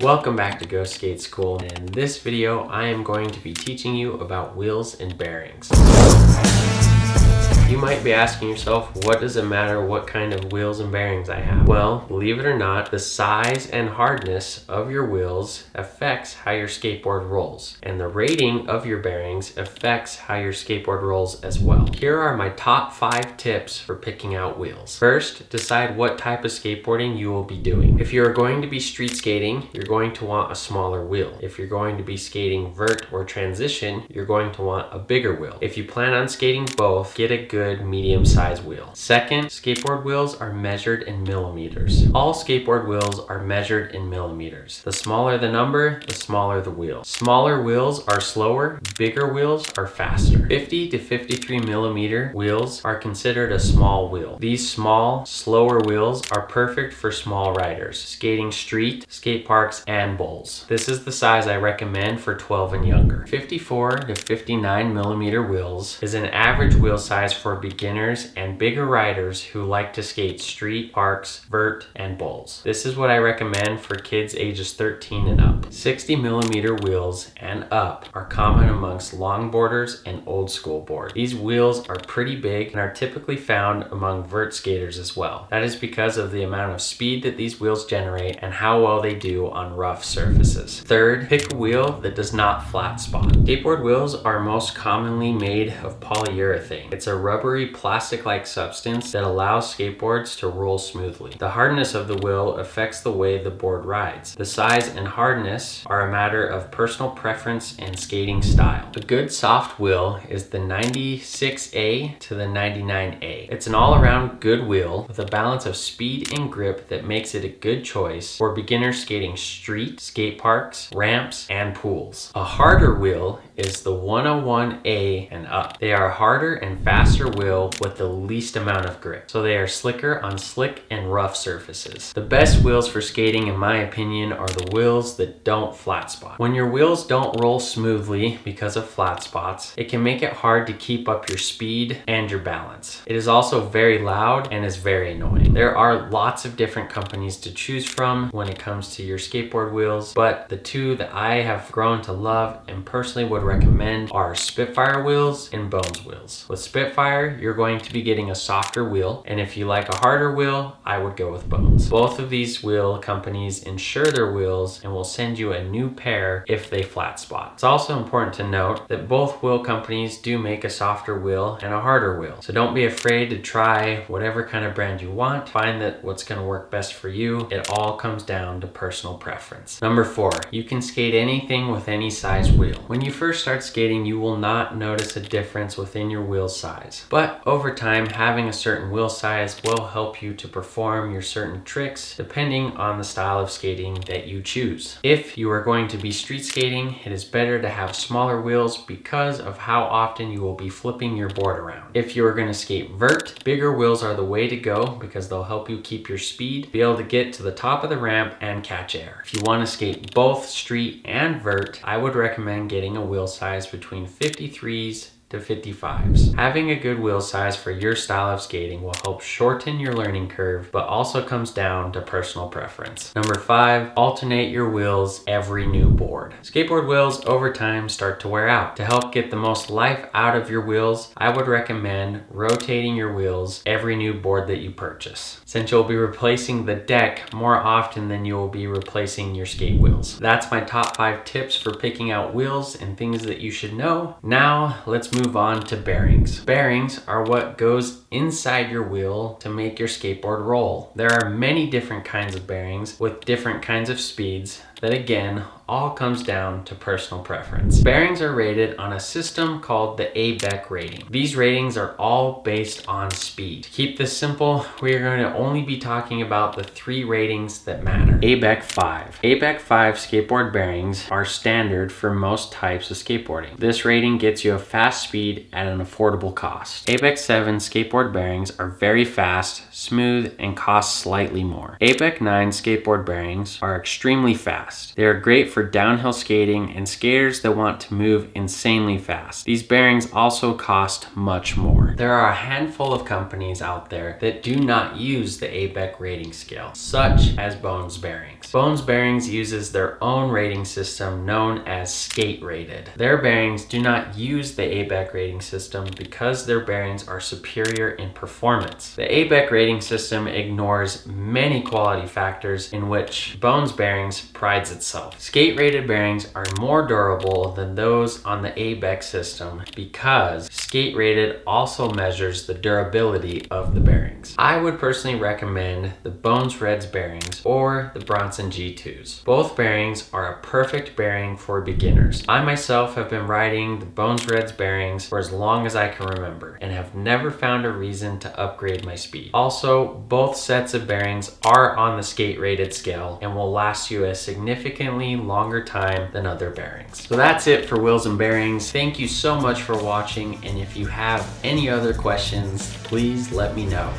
Welcome back to Go Skate School. In this video, I am going to be teaching you about wheels and bearings. You might be asking yourself, what does it matter what kind of wheels and bearings I have? Well, believe it or not, the size and hardness of your wheels affects how your skateboard rolls, and the rating of your bearings affects how your skateboard rolls as well. Here are my top 5 tips for picking out wheels. First, decide what type of skateboarding you will be doing. If you're going to be street skating, you're going to want a smaller wheel. If you're going to be skating vert or transition, you're going to want a bigger wheel. If you plan on skating both, get a good medium-sized wheel. Second, skateboard wheels are measured in millimeters. All skateboard wheels are measured in millimeters. The smaller the number, the smaller the wheel. Smaller wheels are slower, bigger wheels are faster. 50 to 53 millimeter wheels are considered a small wheel. These small, slower wheels are perfect for small riders, skating street, skate parks, and bowls. This is the size I recommend for 12 and younger. 54 to 59 millimeter wheels is an average wheel size for beginners and bigger riders who like to skate street, parks, vert, and bowls. This is what I recommend for kids ages 13 and up. 60 millimeter wheels and up are common amongst longboarders and old school board. These wheels are pretty big and are typically found among vert skaters as well. That is because of the amount of speed that these wheels generate and how well they do on rough surfaces. Third, pick a wheel that does not flat spot. Skateboard wheels are most commonly made of polyurethane. It's a rubbery plastic-like substance that allows skateboards to roll smoothly. The hardness of the wheel affects the way the board rides. The size and hardness are a matter of personal preference and skating style. A good soft wheel is the 96A to the 99A. It's an all-around good wheel with a balance of speed and grip that makes it a good choice for beginners skating street, skate parks, ramps, and pools. A harder wheel is the 101A and up. They are a harder and faster wheel with the least amount of grip, so they are slicker on slick and rough surfaces. The best wheels for skating, in my opinion, are the wheels that don't flat spot. When your wheels don't roll smoothly because of flat spots, it can make it hard to keep up your speed and your balance. It is also very loud and is very annoying. There are lots of different companies to choose from when it comes to your skateboard wheels, but the two that I have grown to love and personally would recommend are Spitfire wheels and Bones wheels. With Spitfire, you're going to be getting a softer wheel, and if you like a harder wheel, I would go with Bones. Both of these wheel companies insure their wheels and will send you a new pair if they flat spot. It's also important to note that both wheel companies do make a softer wheel and a harder wheel, so don't be afraid to try whatever kind of brand you want. Find that what's going to work best for you. It all comes down to personal preference. Number 4, you can skate anything with any size wheel. When you first start skating, you will not notice a difference within your wheel size, but over time, having a certain wheel size will help you to perform your certain tricks depending on the style of skating that you choose. If you are going to be street skating, it is better to have smaller wheels because of how often you will be flipping your board around. If you are going to skate vert, bigger wheels are the way to go because they'll help you keep your speed, be able to get to the top of the ramp and catch air. If you want to skate both street and vert, I would recommend getting a wheel size between 53s to 55s. Having a good wheel size for your style of skating will help shorten your learning curve, but also comes down to personal preference. Number 5, alternate your wheels every new board. Skateboard wheels over time start to wear out. To help get the most life out of your wheels, I would recommend rotating your wheels every new board that you purchase, since you'll be replacing the deck more often than you will be replacing your skate wheels. That's my top 5 tips for picking out wheels and things that you should know. Now, let's move on to bearings. Bearings are what goes inside your wheel to make your skateboard roll. There are many different kinds of bearings with different kinds of speeds that again all comes down to personal preference. Bearings are rated on a system called the ABEC rating. These ratings are all based on speed. To keep this simple, we are going to only be talking about the 3 ratings that matter. ABEC 5. ABEC 5 skateboard bearings are standard for most types of skateboarding. This rating gets you a fast speed at an affordable cost. ABEC 7 skateboard bearings are very fast, smooth, and cost slightly more. ABEC 9 skateboard bearings are extremely fast. fast. They are great for downhill skating and skaters that want to move insanely fast. These bearings also cost much more. There are a handful of companies out there that do not use the ABEC rating scale, such as Bones Bearings. Bones Bearings uses their own rating system known as skate rated. Their bearings do not use the ABEC rating system because their bearings are superior in performance. The ABEC rating system ignores many quality factors in which Bones Bearings prides itself. Skate rated bearings are more durable than those on the ABEC system because skate rated also measures the durability of the bearings. I would personally recommend the Bones Reds bearings or the Bronson G2s. Both bearings are a perfect bearing for beginners. I myself have been riding the Bones Reds bearings for as long as I can remember and have never found a reason to upgrade my speed. Also, both sets of bearings are on the skate rated scale and will last you a significantly longer time than other bearings. So that's it for wheels and bearings. Thank you so much for watching, and if you have any other questions, please let me know.